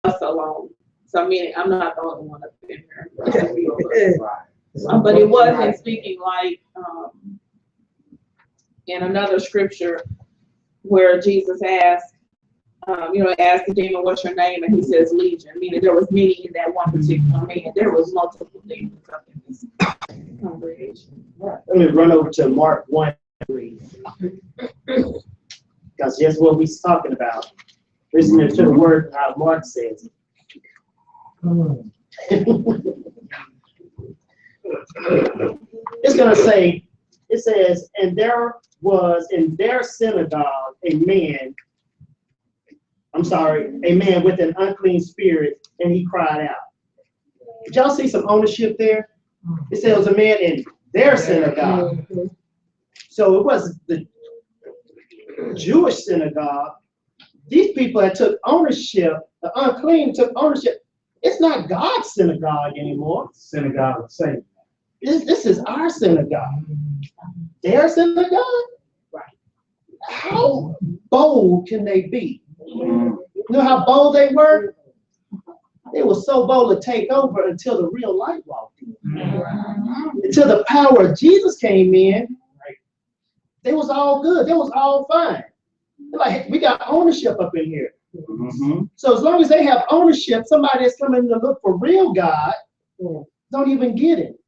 us alone. So I mean, I'm not the only one up in here. But it wasn't speaking like in another scripture where Jesus asked, asked the demon, "What's your name?" And he says, "Legion," meaning there was many in that one particular man. There was multiple demons up in this congregation. Let me run over to Mark 1:3. Because that's what we're talking about. Listening to the word how Mark says it. It's going to say, it says, and there was in their synagogue a man with an unclean spirit, and he cried out. Did y'all see some ownership there? It said it was a man in their synagogue. So it wasn't the Jewish synagogue. These people that took ownership, the unclean took ownership. It's not God's synagogue anymore. Synagogue of Satan. This is our synagogue. Their synagogue? Right. How bold can they be? You know how bold they were? They were so bold to take over until the real light walked in. Until the power of Jesus came in, they was all good. They was all fine. They're like, we got ownership up in here. So as long as they have ownership, somebody that's coming to look for real God don't even get it.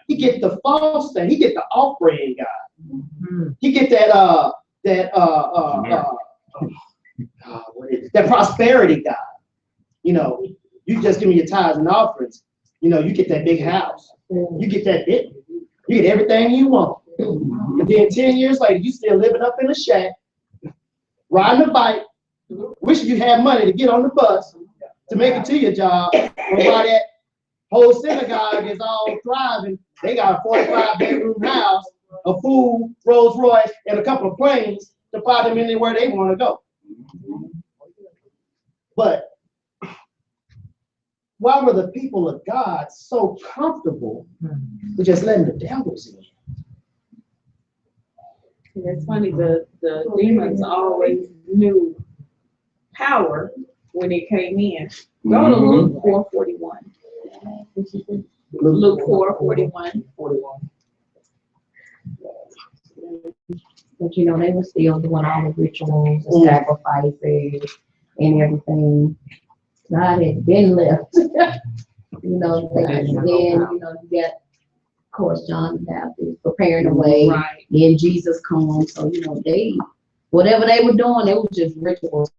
He get the false thing. He get the off-brand God. He get that prosperity God. You just give me your tithes and offerings. You get that big house. You get that bit. You get everything you want. And then 10 years later, you still living up in a shack, riding a bike, wishing you had money to get on the bus to make it to your job. And while that whole synagogue is all thriving, they got a 45-bedroom house, a full Rolls Royce, and a couple of planes to fly them anywhere they want to go. But why were the people of God so comfortable with just letting the devils in? It's funny, the demons always knew power when it came in. Go to Luke 4:41. Luke 4:41. But they were still doing all the rituals and sacrifices and everything. God had been left. Then you got, of course, John the Baptist preparing the way. Right. Then Jesus comes. So they, whatever they were doing, it was just ritual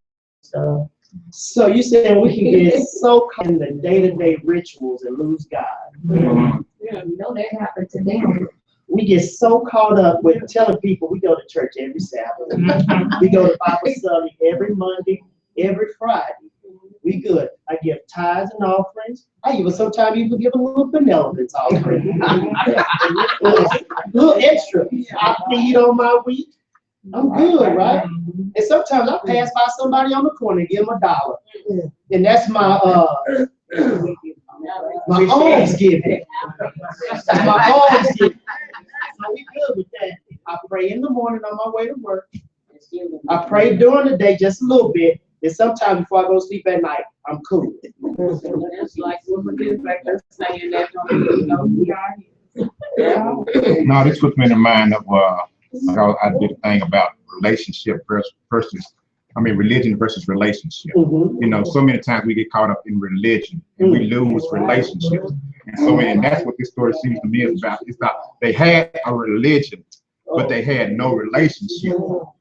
stuff. So you saying we can get so caught in the day-to-day rituals and lose God? That happened to them. We get so caught up with telling people we go to church every Sabbath. We go to Bible study every Monday, every Friday. We good. I give tithes and offerings. I even sometimes give a little benevolence offering. A little extra. I feed on my week. I'm good, right? And sometimes I pass by somebody on the corner and give them $1. And that's my alms giving. My alms giving. So we good with that. I pray in the morning on my way to work. I pray during the day just a little bit. And sometimes before I go to sleep at night, I'm cool. It's like we're just back there saying that No, this puts me in the mind of I did a thing about relationship religion versus relationship. So many times we get caught up in religion and we lose relationships. And that's what this story seems to me is about. It's about they had a religion, but they had no relationship.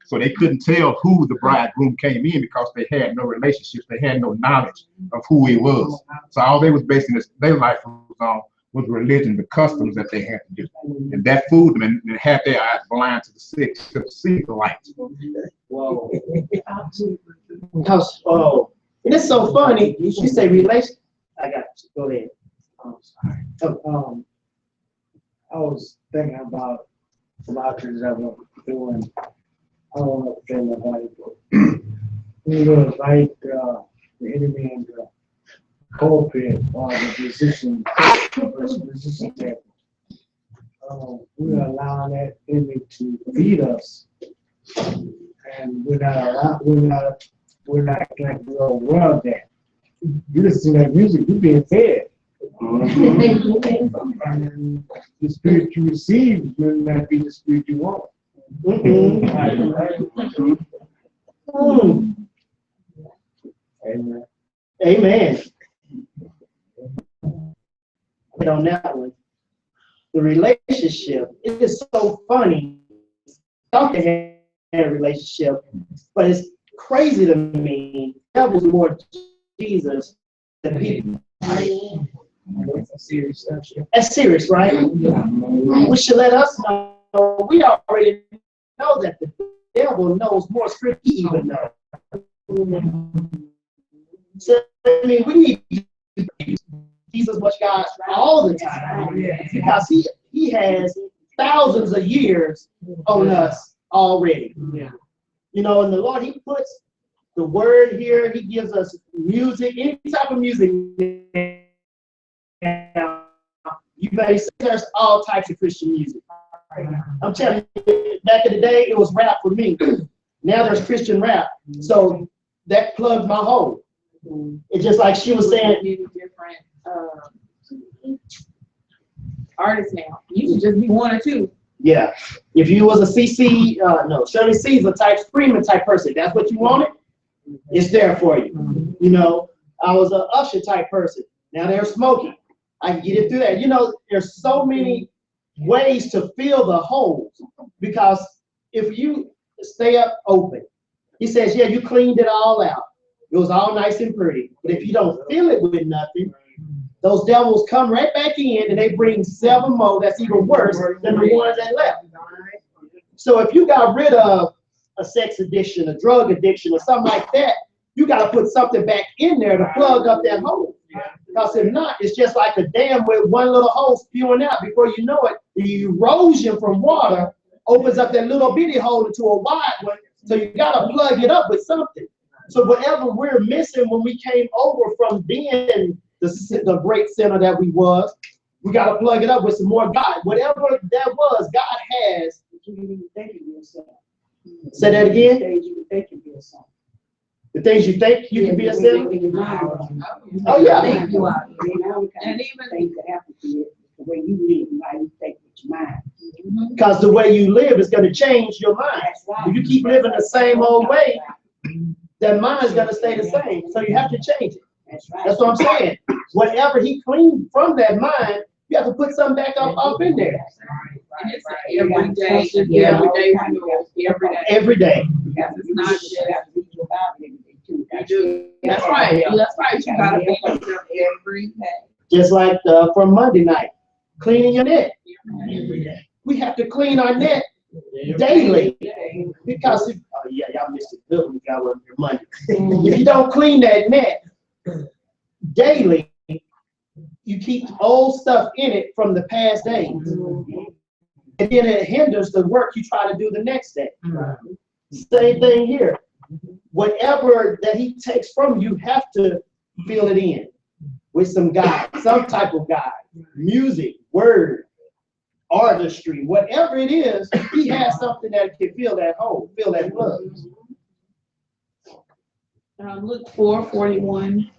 So they couldn't tell who the bridegroom came in because they had no relationships. They had no knowledge of who he was. So all they was basing their life on was religion, the customs that they had to do. And that fooled them and had their eyes blind to the sick to see the light. Whoa. And it's so funny. You say relation. I got you. Go ahead. I was thinking about some options that we're doing. I don't know if they're nobody, but we will invite the enemy in the pulpit or the musician table. We're allowing that enemy to lead us, and we're not acting like we're aware of that. You listen to that music, you're being fed. Mhm. And the spirit you receive will not be the spirit you want. Mhm. Mm. Amen. Amen. On that one, the relationship, it is so funny. Talking had a relationship, but it's crazy to me. That was more Jesus than people. That's serious stuff. That's serious, right? We should let us know. We already know that the devil knows more scripture even know. So, I mean, we need Jesus much God all the time because he has thousands of years on us already. You know, and the Lord, he puts the word here. He gives us music, any type of music. You may say there's all types of Christian music. I'm telling you, back in the day, it was rap for me. Now there's Christian rap. So that plugged my hole. It's just like she was saying. Many different artists now. You should just be one or two. Yeah. If you was a CC, no, Shirley Caesar type, screaming type person, that's what you wanted, it's there for you. You know, I was an Usher type person. Now they're smoking. I can get it through that. You know, there's so many ways to fill the holes because if you stay up open, he says, yeah, you cleaned it all out. It was all nice and pretty. But if you don't fill it with nothing, those devils come right back in and they bring 7 more that's even worse than the ones that left. So if you got rid of a sex addiction, a drug addiction, or something like that, you got to put something back in there to plug up that hole. Because if not, it's just like a dam with one little hole spewing out. Before you know it, the erosion from water opens up that little bitty hole into a wide one. So you got to plug it up with something. So whatever we're missing when we came over from being the great sinner that we was, we got to plug it up with some more God. Whatever that was, God has. Say that again. The things you think you can be a sinner. Oh yeah. And even the way you live, how you think with your mind. Because the way you live is going to change your mind. If you keep living the same old way, that mind is going to stay the same. So you have to change it. That's what I'm saying. Whatever he cleaned from that mind, you have to put something back up in there. and it's every day, every day renewal, every day. Every day. Because it's not just you do. That's right. That's right. You gotta be yourself every day. Just like from Monday night, cleaning your net. Every day. We have to clean our net daily. Because y'all missed it good when you got one your Monday. If you don't clean that net daily, you keep old stuff in it from the past days. And then it hinders the work you try to do the next day. Same thing here. Whatever that he takes from you, have to fill it in with some guide, some type of guide, music, word, artistry, whatever it is, he has something that can fill that hole, fill that plug. Luke 4:41.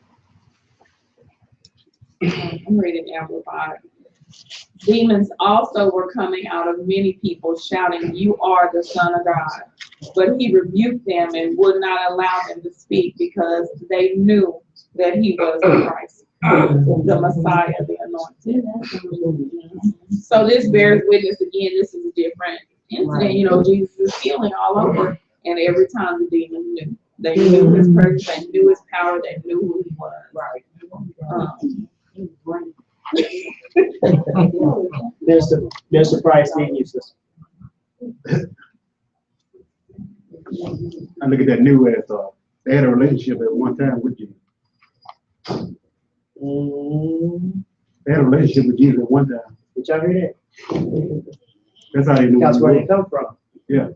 I'm reading Amplified. Demons also were coming out of many people, shouting, "You are the Son of God." But he rebuked them and would not allow them to speak because they knew that he was the Christ, the Messiah, the Anointed. So this bears witness again. This is a different incident. You know, Jesus is healing all over, and every time the demons knew. They knew his purpose, they knew his power, they knew who he was. Right. Mr. Price, thank you, sister. I look at that new as they had a relationship at one time with Jesus. They had a relationship with Jesus at one time. Did y'all hear that? That's how they knew. That's where they come from. Yeah,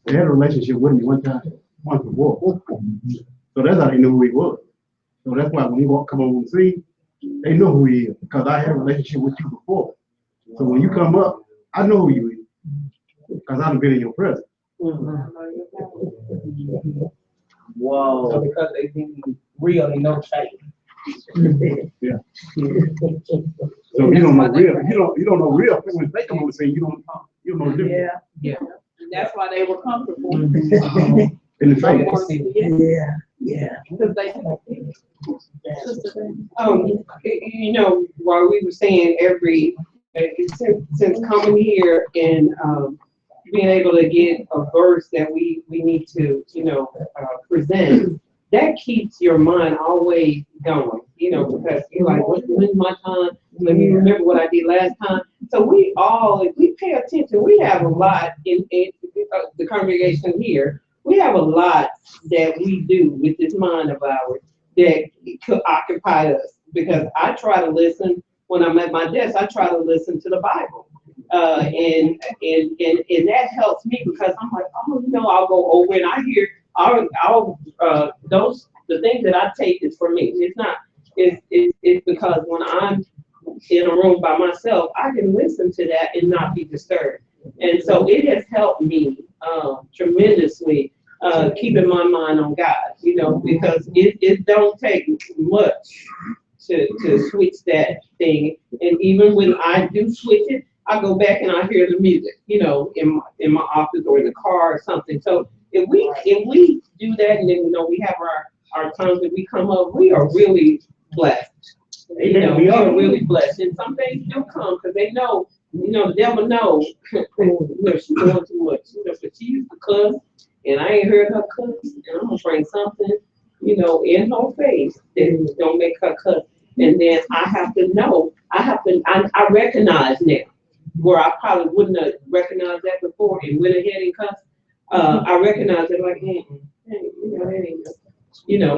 they had a relationship with him one time, once before. So that's how they knew who he was. So that's why when he come on the scene, they know who he is because I had a relationship with you before. So when you come up, I know who you is because I've been in your presence. Whoa. So because they didn't real, they know fake. So you don't know real, you don't know real, when they come on the scene, you don't know the difference. Yeah. And that's why they were comfortable. In the training. Because they. You know, while we were saying since coming here and, being able to get a verse that we need to, present, that keeps your mind always going, because you're like, when's my time? Let me remember what I did last time. So we all, if we pay attention, we have a lot in the congregation here. We have a lot that we do with this mind of ours that could occupy us. Because I try to listen when I'm at my desk. I try to listen to the Bible, and that helps me because I'm like, I'll go over and I hear the things that I take is for me. It's not. It's because when I'm in a room by myself, I can listen to that and not be disturbed. And so it has helped me tremendously, keeping my mind on God, because it don't take much to switch that thing. And even when I do switch it, I go back and I hear the music, in my office or in the car or something. So if we do that, and then we have our times that we come up, we are really blessed. We are really blessed. And some things do come because they know, the devil knows she's doing too much. But she used to cuss, and I ain't heard her cuss, and I'm gonna bring something, in her face that don't make her cuss. And then I have to know, I recognize now where I probably wouldn't have recognized that before and went ahead and cussed. I recognize it like,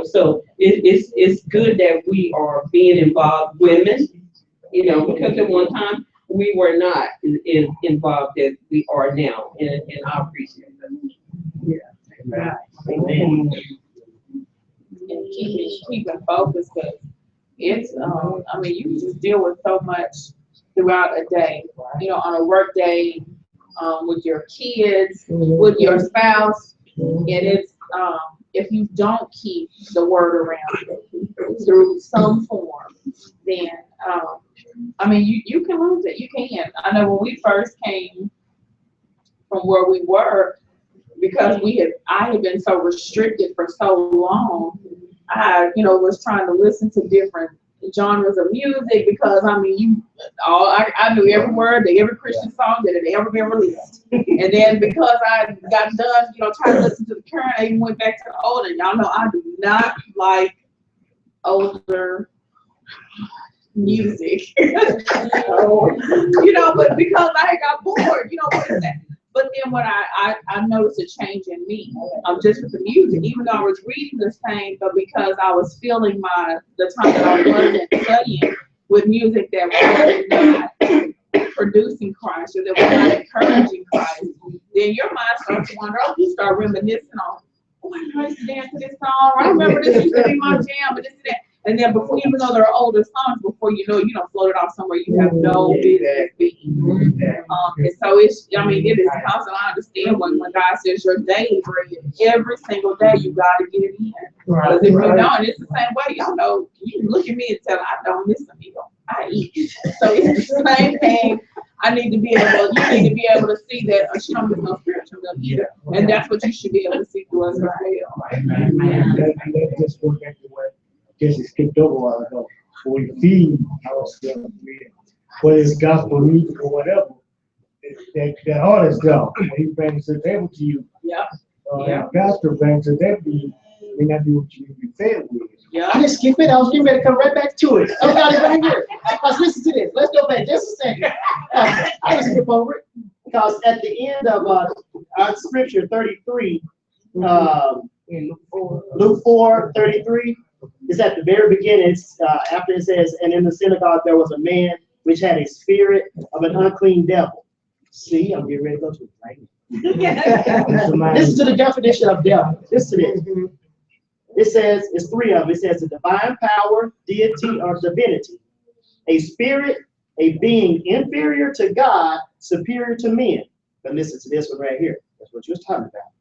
so it's good that we are being involved, women, because at one time we were not involved as we are now, and I appreciate that. Yeah. Amen. And keeping focused, because it's you just deal with so much throughout a day, on a work day, with your kids, with your spouse, and it's if you don't keep the word around through some form, then you can lose it. You can. I know when we first came from where we were, because I had been so restricted for so long, I was trying to listen to different genres of music because I knew every word to every Christian song that had ever been released. And then because I got done, trying to listen to the current, I even went back to the older. Y'all know I do not like older music. But because I got bored, what is that? But then when I noticed a change in me, just with the music, even though I was reading the same, but because I was feeling the time that I wasn't studying with music that was not producing Christ or that was not encouraging Christ, then your mind starts to wonder, you start reminiscing on, I used to dance to this song, I remember this used to be my jam, and this and that. And then even though there are older songs, before you don't float it off somewhere you have no business being. And so it is constant. I understand when God says your daily bread, every single day you got to get it in. Because if you don't, it's the same way. Y'all know, you can look at me and tell I don't miss a meal. I eat. So it's the same thing. You need to be able to see that she don't miss no spiritual meal either. And that's what you should be able to see through us as well. That just goes back to what Jesse skipped over a while ago. We feed ourselves with whether it's gospel music or whatever. That artist though, when he brings to the table to you, pastor brings to the table to you, may not be what you need to be fed with. Yeah. I just skip it. I was getting ready to come right back to it. I got it right here. Let's listen to this. Let's go back just a second. I just skip over it because at the end of our scripture 33, Luke 4:33. It's at the very beginning, after it says, and in the synagogue there was a man which had a spirit of an unclean devil. See, I'm getting ready to go to it right now. Listen to the definition of devil. Listen to this. It says, it's three of them. It says a divine power, deity, or divinity. A spirit, a being inferior to God, superior to men. But listen to this one right here. That's what you was talking about.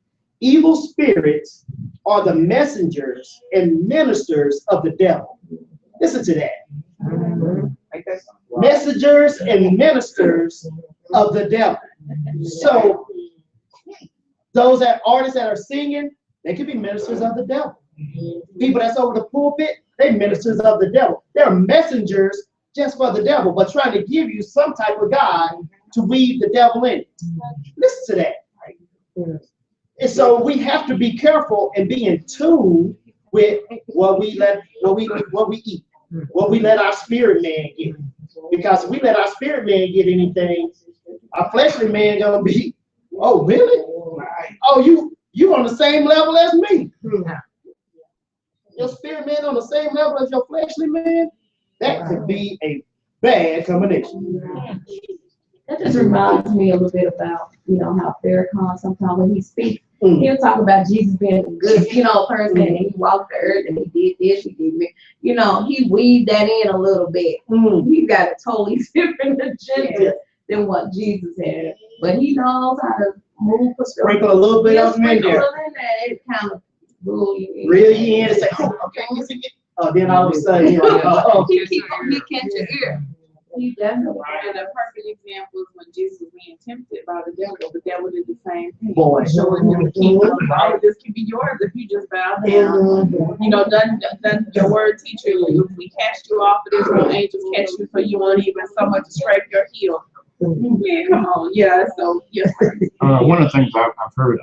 Evil spirits are the messengers and ministers of the devil. This Listen to that. Like that's. Messengers and ministers of the devil. So those that artists that are singing, they could be ministers of the devil. People that's over the pulpit, they ministers of the devil. They're messengers just for the devil, but trying to give you some type of God to weave the devil in it. Listen to that. And so we have to be careful and be in tune with what we eat, what we let our spirit man get. Because if we let our spirit man get anything, our fleshly man gonna be, oh really? Oh, you on the same level as me. Your spirit man on the same level as your fleshly man, that could be a bad combination. That just reminds me a little bit about, how Farrakhan sometimes when he speaks, he'll talk about Jesus being a good, person, and he walked the earth and he did this, he did that. He weaved that in a little bit. He got a totally different agenda than what Jesus had. But he knows how to move for Sprinkle a little bit of them in there. It kind of rule you in. Reel you in and say, oh, okay, let's get. Oh, then all of a sudden, He catch your ear. He definitely. And a perfect example is when Jesus was being tempted by the devil. The devil did the same thing. Boy. Showing him the kingdom. All of this can be yours if you just bow down. Doesn't your word teach you? If we cast you off of this world, angels catch you, so you won't even so much scrape your heel. Yeah, come on. Yeah, so, yes. One of the things I've heard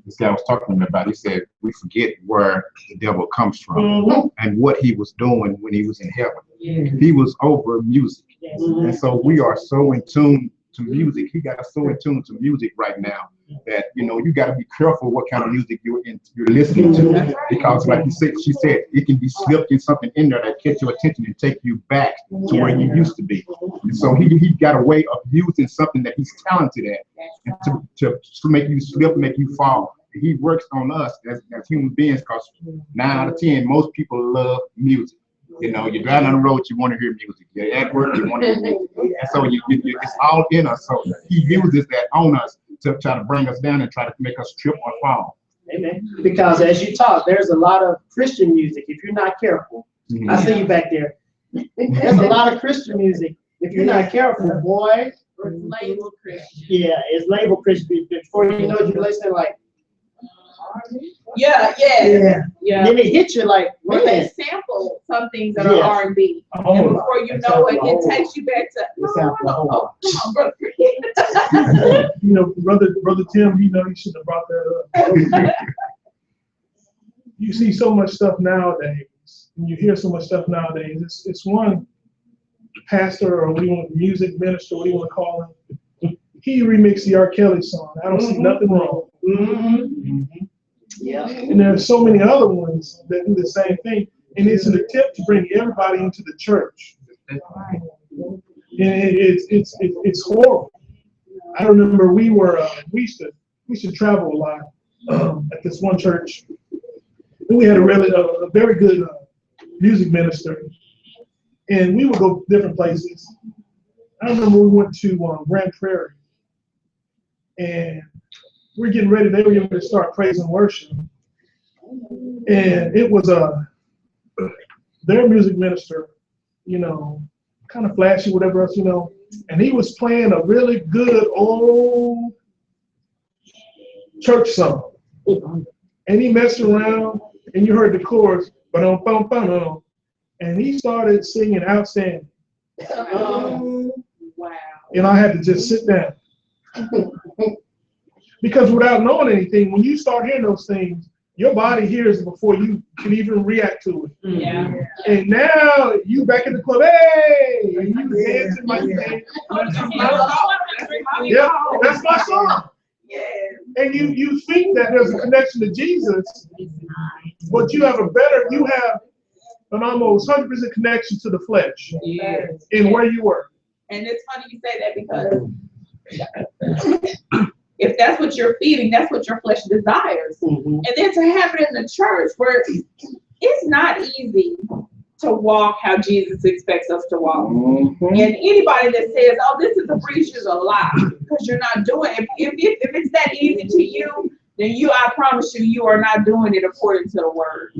this guy was talking to me about, he said, we forget where the devil comes from and what he was doing when he was in heaven. He was over music. And so we are so in tune to music. He got us so in tune to music right now that, you got to be careful what kind of music you're listening to. Because like she said, it can be slipped in something in there that catch your attention and take you back to where you used to be. And so he got a way of using something that he's talented at and to make you slip, make you fall. He works on us as human beings because 9 out of 10, most people love music. You're driving on the road, you want to hear music. You're at work, you want to hear music. And so it's all in us. So he uses that on us to try to bring us down and try to make us trip or fall. Amen. Because as you talk, there's a lot of Christian music. If you're not careful, I see you back there. There's a lot of Christian music. If you're not careful, boy. It's labeled Christian. Yeah, it's labeled Christian. Before you know it, you're listening like. Yeah. Then it hits you like, When they man. sample some things that are R&B, and before you know it, it takes you back to, come on, brother. Brother Tim, he should have brought that up. You see so much stuff nowadays, and you hear so much stuff nowadays. It's one pastor, or what do you want, music minister, what do you want to call him? He remixed the R. Kelly song. I don't see nothing wrong. Yeah. And there's so many other ones that do the same thing, and it's an attempt to bring everybody into the church. And it's horrible. I remember we used to travel a lot at this one church, and we had a very good music minister, and we would go different places. I remember we went to Grand Prairie, and we're getting ready. They were going to start praise and worship, and it was their music minister, kind of flashy, whatever else, and he was playing a really good old church song, and he messed around, and you heard the chorus, and he started singing Outstanding. Wow. And I had to just sit down. Because without knowing anything, when you start hearing those things, your body hears it before you can even react to it. Yeah. And now you back in the club, hey, and you dancing like that. Yeah, that's my song. Yeah. And you think that there's a connection to Jesus, but you have an almost 100% connection to the flesh in where you were. And it's funny you say that because if that's what you're feeding, that's what your flesh desires. And then to have it in the church where it's not easy to walk how Jesus expects us to walk. And anybody that says, oh, this is a breach is a lie, because you're not doing it. If it's that easy to you, then I promise you are not doing it according to the word.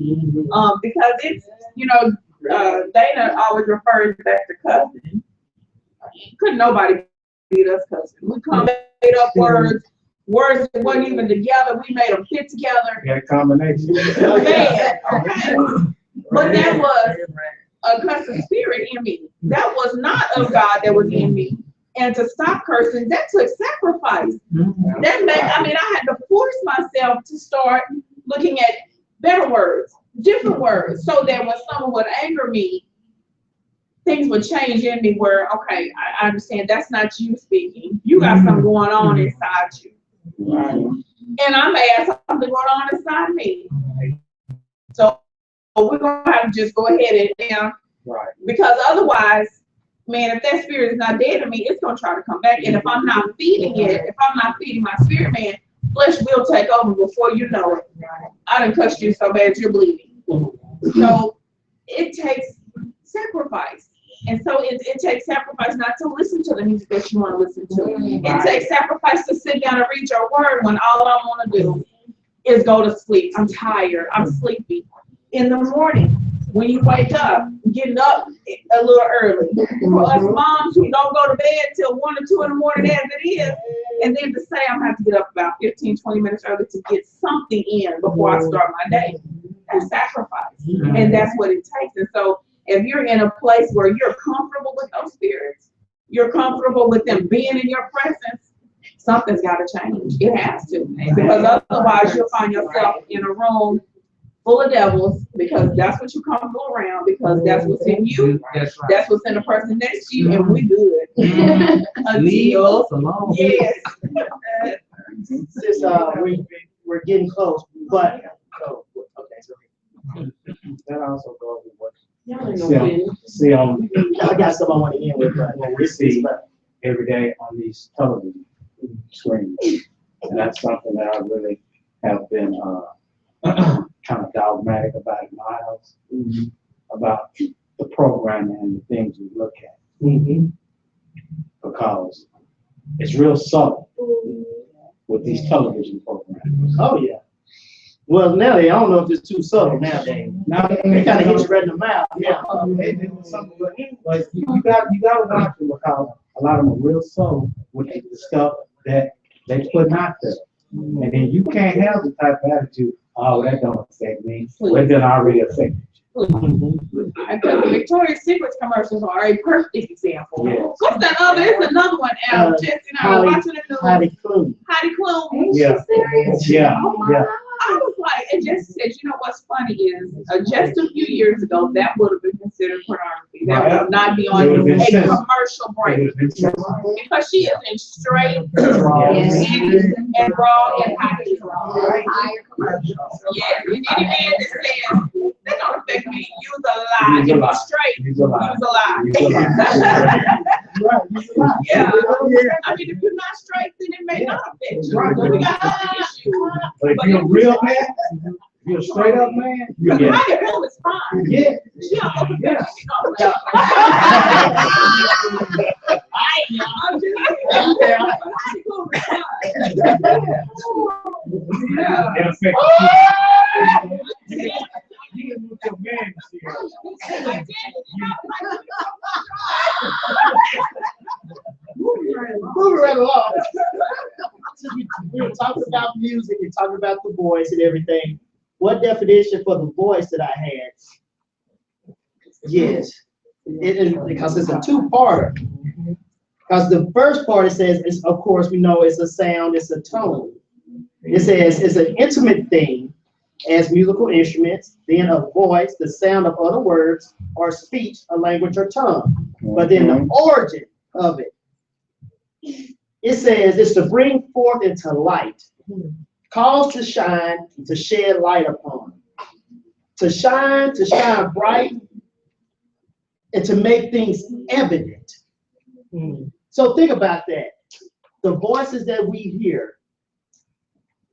Because it's, Dana always refers back to cousin. Couldn't nobody beat us cousin. We come made up words that wasn't even together. We made them fit together. Yeah, combination. Man, okay. But that was a cussing spirit in me. That was not of God that was in me. And to stop cursing, that took sacrifice. That made, I mean, I had to force myself to start looking at better words, different words, so that when someone would anger me, things would change in me where, okay, I understand that's not you speaking. You got something going on inside you. And I may have something going on inside me. So we're going to have to just go ahead and, because otherwise, man, if that spirit is not dead in me, it's going to try to come back. And if I'm not feeding it, if I'm not feeding my spirit, man, flesh will take over before you know it. I done cussed you so bad you're bleeding. So it takes sacrifice. And so it takes sacrifice not to listen to the music that you want to listen to. It takes sacrifice to sit down and read your word when all I want to do is go to sleep. I'm tired. I'm sleepy. In the morning, when you wake up, getting up a little early. For us moms who don't go to bed till 1 or 2 in the morning as it is, and then to say I'm going to have to get up about 15, 20 minutes early to get something in before I start my day, that's sacrifice. And that's what it takes. And so if you're in a place where you're comfortable with those spirits, you're comfortable with them being in your presence, something's got to change. It has to. Because otherwise you'll find yourself in a room full of devils, because that's what you're comfortable around, because that's what's in you, that's what's in the person next to you, and we good. Until, yes. Since we're getting close, but That also goes with what. See, I got some I want to end with, but What we see every day on these television screens. And that's something that I really have been, kind of dogmatic about in my house, about the programming and the things we look at. Because it's real subtle with these television programs. oh yeah. Well, now I don't know if it's too subtle nowadays. Now they kind of hit you right in the mouth. Yeah. But you got to watch them, because a lot of them are real subtle with the stuff that they put out there. And then you can't have the type of attitude, oh, that don't affect me. Well, it done already affect you. Because the Victoria's Secret commercials are a perfect example. Yes. What's that other? There's another one out. Just, I was watching the news. Heidi Klum. Heidi Klum. Yeah. Yeah. Yeah. I was like, and Jesse said, you know what's funny is, just a few years ago, that would have been considered pornography. That would not be on a commercial break. Because she is in straight and raw and high. Yeah, and any man that says, that don't affect me, use a lie. If you're straight, use a lie. Yeah. I mean, if you're not straight, then it may not affect you. Right. But we got other issues. But if you're a real man, if you're a straight up man, you get Heidi Klum is fine. Yeah. She don't open Yeah. It affects you. You can look your man to see Moving right along. We were talking about music and talking about the voice and everything. What definition for the voice that I had? Yes, it is, because it's a two-parter. Because the first part, it says, is, of course, we know it's a sound, it's a tone. It says it's an intimate thing as musical instruments, then a voice, the sound of other words or speech, a language or tongue. But then the origin of it, it says it's to bring forth into light, cause to shine, to shed light upon, to shine bright, and to make things evident. So think about that. The voices that we hear,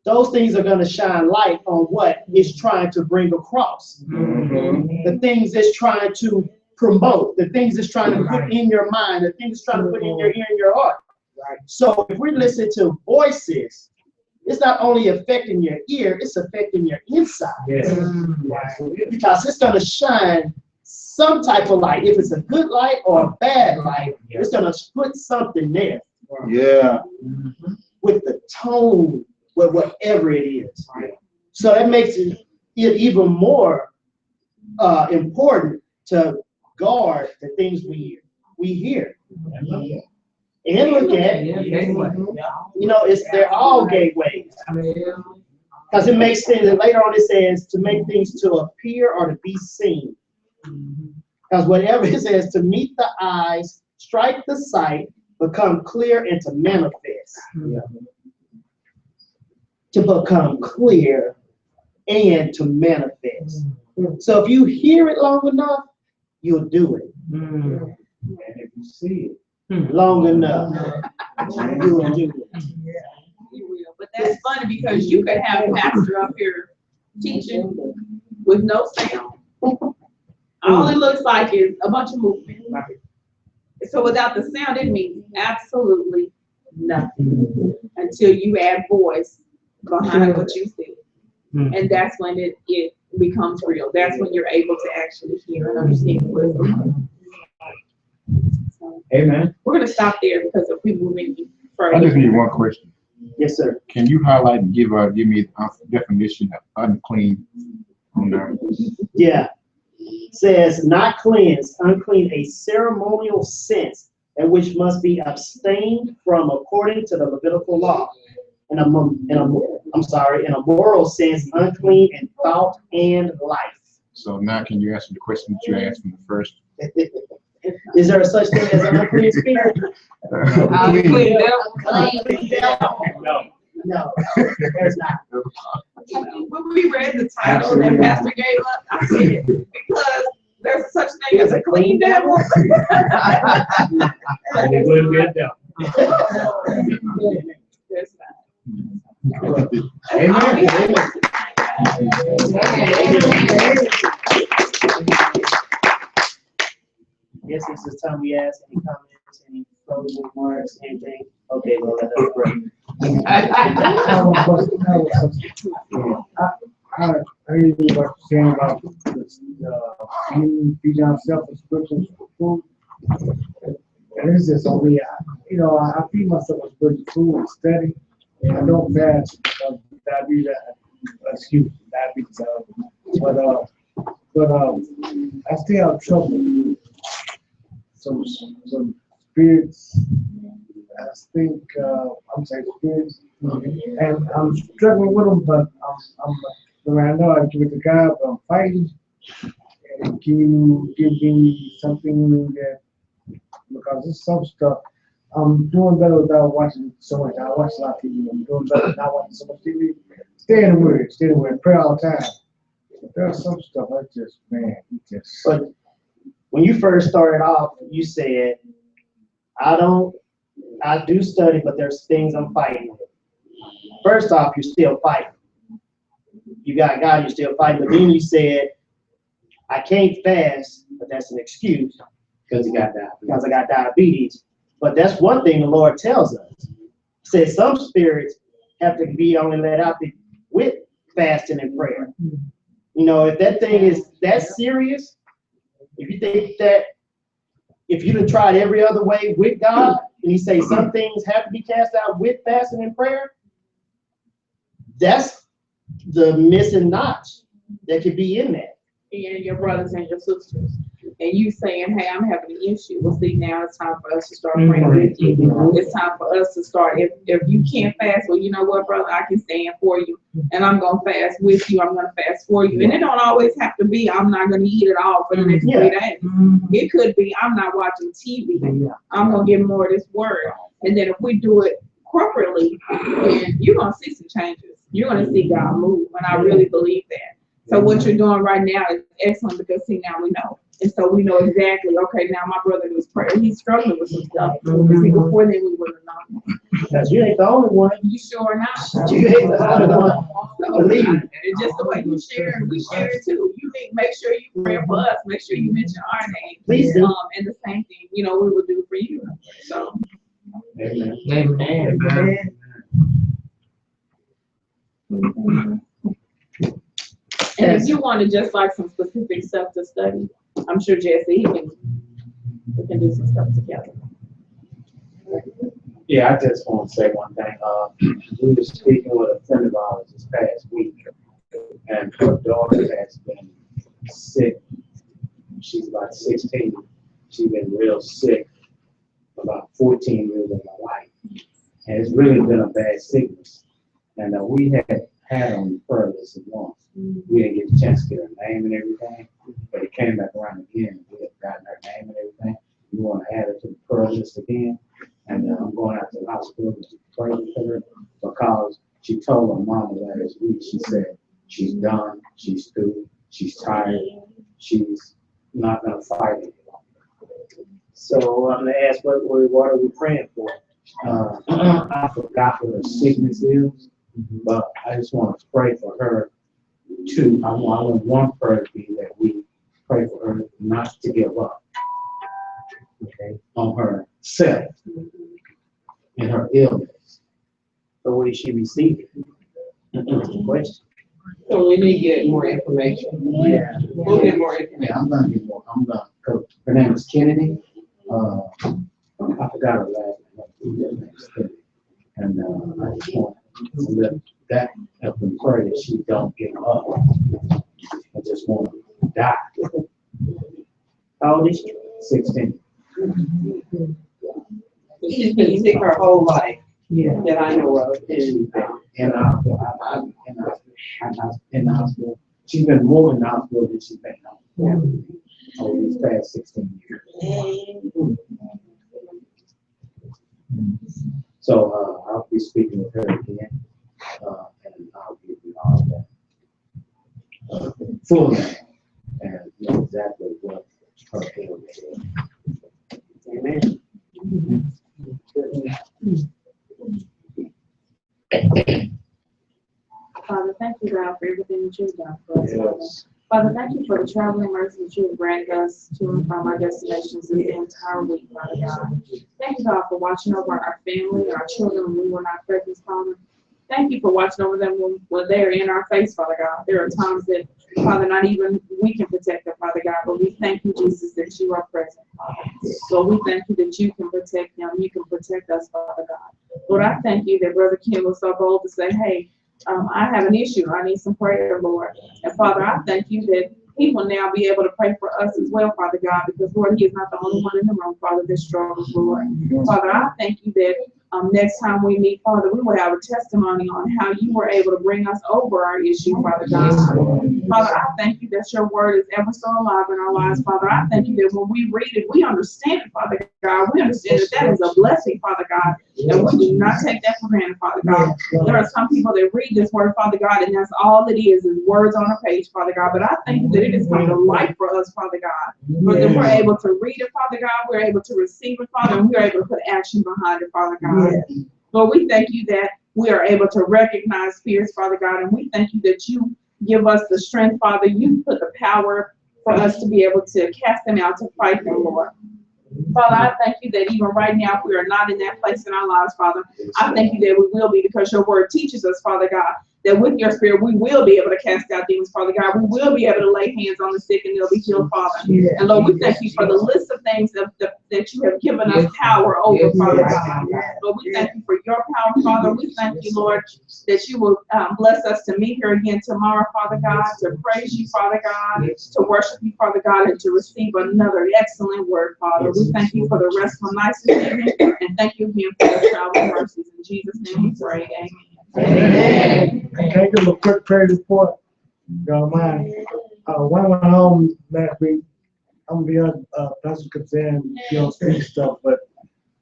those things are going to shine light on what it's trying to bring across. The things it's trying to promote, the things it's trying to put in your mind, the things it's trying to put in your ear and your heart. So if we listen to voices, it's not only affecting your ear, it's affecting your inside. Yes. Because it's going to shine some type of light. If it's a good light or a bad light, it's gonna put something there Yeah. with the tone, with whatever it is. So that makes it even more important to guard the things we hear and look at. You know, they're all gateways. Because it makes things, and later on it says to make things to appear or to be seen. Because whatever it says, to meet the eyes, strike the sight, become clear, and to manifest. To become clear and to manifest. So if you hear it long enough, you'll do it. And if you see it, Long enough, you'll do it. You will. But that's funny because you could have a pastor up here teaching with no sound. All it looks like is a bunch of movement. So without the sound, it means absolutely nothing until you add voice behind what you see. And that's when it becomes real. That's when you're able to actually hear and understand what is going on. So amen. we're gonna stop there because if we move any I just further. need one question. Yes, sir. Can you highlight and give me a definition of unclean on there? Yeah. Says not cleansed, unclean, a ceremonial sense, and which must be abstained from according to the Levitical law. In a moral sense, unclean in thought and life. So now can you answer the question that you asked from the first? Is there a such thing as an unclean spirit? Unclean. No, there's not. When we read the title that Pastor gave us, I said, because there's such thing as a clean devil. And it will be a devil. There's not. Amen. Yes, it's the time we ask any comments, any closing remarks, anything. Okay, well, let us pray. I heard you were saying about this, feeding ourselves with spiritual food. And it's just only, I feed myself with spiritual food and study, and I don't fast because diabetes, diabetes. But I still have trouble. Some spirits, I think, I'm saying spirits, and I'm struggling with them, but I know I give it to God, but I'm fighting. And can you give me something that, because there's some stuff, I'm doing better without watching so much. I watch a lot of TV. I'm doing better without watching so much TV. Stay in the word, pray all the time. But there's some stuff I just, man, But when you first started off, you said, I do study, but there's things I'm fighting with. First off, you're still fighting. You got God, you're still fighting. But then you said, I can't fast, but that's an excuse because I got diabetes. But that's one thing the Lord tells us. He says some spirits have to be only let out with fasting and prayer. You know, if that thing is that serious, if you think that if you done tried every other way with God, and he say some things have to be cast out with fasting and prayer, that's the missing notch that could be in that. And your brothers and your sisters. And you saying, hey, I'm having an issue. Well, see, now it's time for us to start praying with you. It's time for us to start. If you can't fast, well, you know what, brother, I can stand for you. And I'm going to fast with you. I'm going to fast for you. And it don't always have to be, I'm not going to eat it all for the next 3 days. It could be, I'm not watching TV. I'm going to get more of this word. And then if we do it corporately, then you're going to see some changes. You're going to see God move. And I really believe that. So what you're doing right now is excellent because, see, now we know. And so we know exactly, okay, now my brother needs prayer. He's struggling with some stuff. See, before then, we wouldn't have known. Because you ain't the only one. You sure not? You ain't the only one. Believe me. And it's just the way you share, we share it too. You need make sure you pray for us. Make sure you mention our name. Please do. And the same thing, we will do for you. So. Amen. And if you wanted just like some specific stuff to study, I'm sure Jesse, we can do some stuff together. Yeah, I just want to say one thing. We were speaking with a friend of ours this past week, and her daughter has been sick. She's about 16. She's been real sick for about 14 years of her life. And it's really been a bad sickness. And we had her on the prayer list once. We didn't get a chance to get her name and everything, but it came back around again. We had gotten her name and everything. We want to add her to the prayer list again. And I'm going out to the hospital to pray with her because she told her mama last week, she said, she's done, she's through, she's tired, she's not going to fight anymore. So I'm gonna ask, what are we praying for? I forgot what her sickness is, but I just want to pray for her too. I want one prayer to be that we pray for her not to give up, okay, on herself and her illness. So what is she receiving? Question. So we need to get more information. Yeah. We'll get more information. Yeah, I'm gonna get more. Her name is Kennedy. I forgot her last name. And I just want to lift that up and pray that she don't give up. I just want to die. How old is she? 16. She's been sick her whole life. Yeah. That I know of. In the hospital. She's been more in the hospital than she's been home. Over these past 16 years. So I'll be speaking with her again, and I'll give you all that full name and know exactly what her ailment is. Amen. Father, thank you, God, for everything that you've done for us. Yes. Father, thank you for the traveling mercy that you have granted us to and from our destinations this entire week, Father God. Thank you, God, for watching over our family, our children when we were not present, Father. Thank you for watching over them when they're in our face, Father God. There are times that, Father, not even we can protect them, Father God, but we thank you, Jesus, that you are present, Father. So we thank you that you can protect them, you can protect us, Father God. Lord, I thank you that Brother Ken was so bold to say, hey, I have an issue. I need some prayer, Lord. And Father, I thank you that he will now be able to pray for us as well, Father God, because Lord, he is not the only one in the room, Father, that struggles, Lord. Father, I thank you that next time we meet, Father, we will have a testimony on how you were able to bring us over our issue, Father God. Father, I thank you that your word is ever so alive in our lives, Father. I thank you that when we read it, we understand it, Father God. We understand that that is a blessing, Father God, and we do not take that for granted, Father God. There are some people that read this word, Father God, and that's all it is words on a page, Father God. But I thank you that it has come to life for us, Father God. For that we're able to read it, Father God. We're able to receive it, Father, and we're able to put action behind it, Father God. Lord, we thank you that we are able to recognize fears, Father God, and we thank you that you give us the strength, Father. You put the power for us to be able to cast them out, to fight them, Lord. Father, I thank you that even right now, if we are not in that place in our lives, Father, I thank you that we will be, because your word teaches us, Father God, that with your spirit, we will be able to cast out demons, Father God. We will be able to lay hands on the sick and they'll be healed, Father. And Lord, we thank you for the list of things that you have given us power over, Father God. Lord, we thank you for your power, Father. We thank you, Lord, that you will bless us to meet here again tomorrow, Father God, to praise you, Father God, to worship you, Father God, and to receive another excellent word, Father. We thank you for the restful nights this evening, and thank you again for the traveling mercies. In Jesus' name we pray, amen. Amen. Can I give a quick prayer report? Don't mind. When I went home last week, I'm gonna be on Pastor concern, speak stuff, but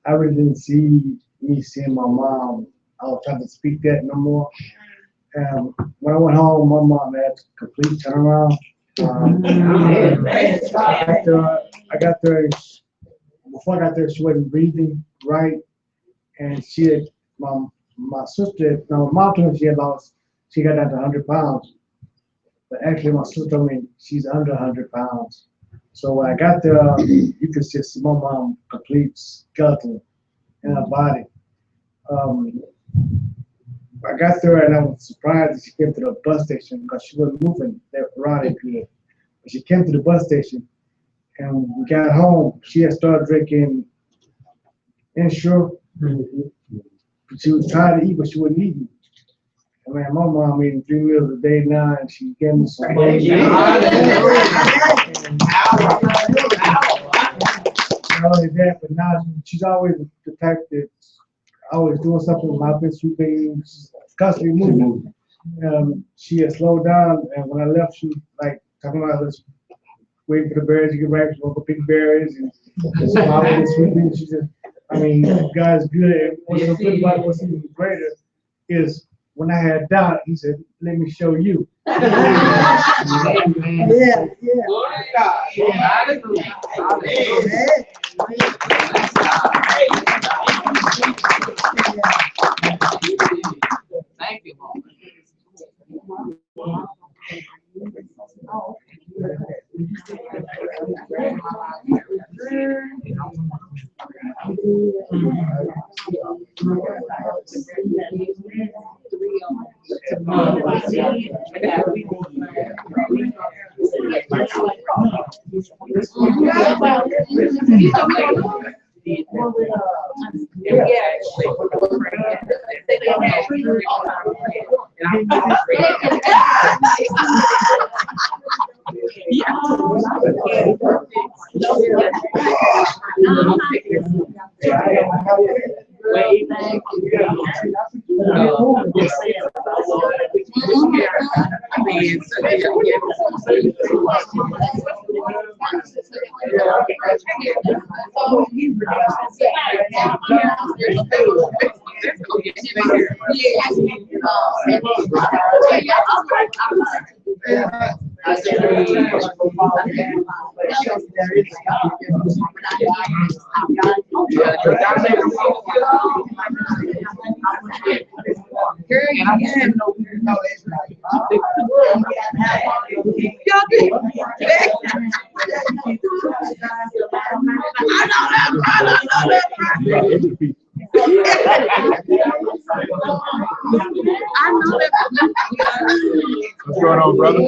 I really didn't see me seeing my mom. I was trying to speak that no more. When I went home, my mom had a complete turnaround. I got there. Before I got there, she wasn't breathing right, and she had my sister, my mom told me she got down to 100 pounds. But actually, my sister told me she's under 100 pounds. So when I got there, you could see my mom complete skeleton in her body. I got there and I was surprised that she came to the bus station because she wasn't moving around that good. But she came to the bus station And we got home, she had started drinking Ensure. She was tired to eat, but she wouldn't eat it. I mean, my mom eating 3 meals a day now, and she gave me some. Not only that, but now she's always the type that always doing something with my best things, constantly moving. She had slowed down, and when I left, she was like talking about this, waiting for the berries to get ripe, she go pick berries, and so I was sweeping. She said, I mean, God's good. And what's so good about it, what's even greater is when I had doubt, he said, let me show you. Thank you, What's going on, brother?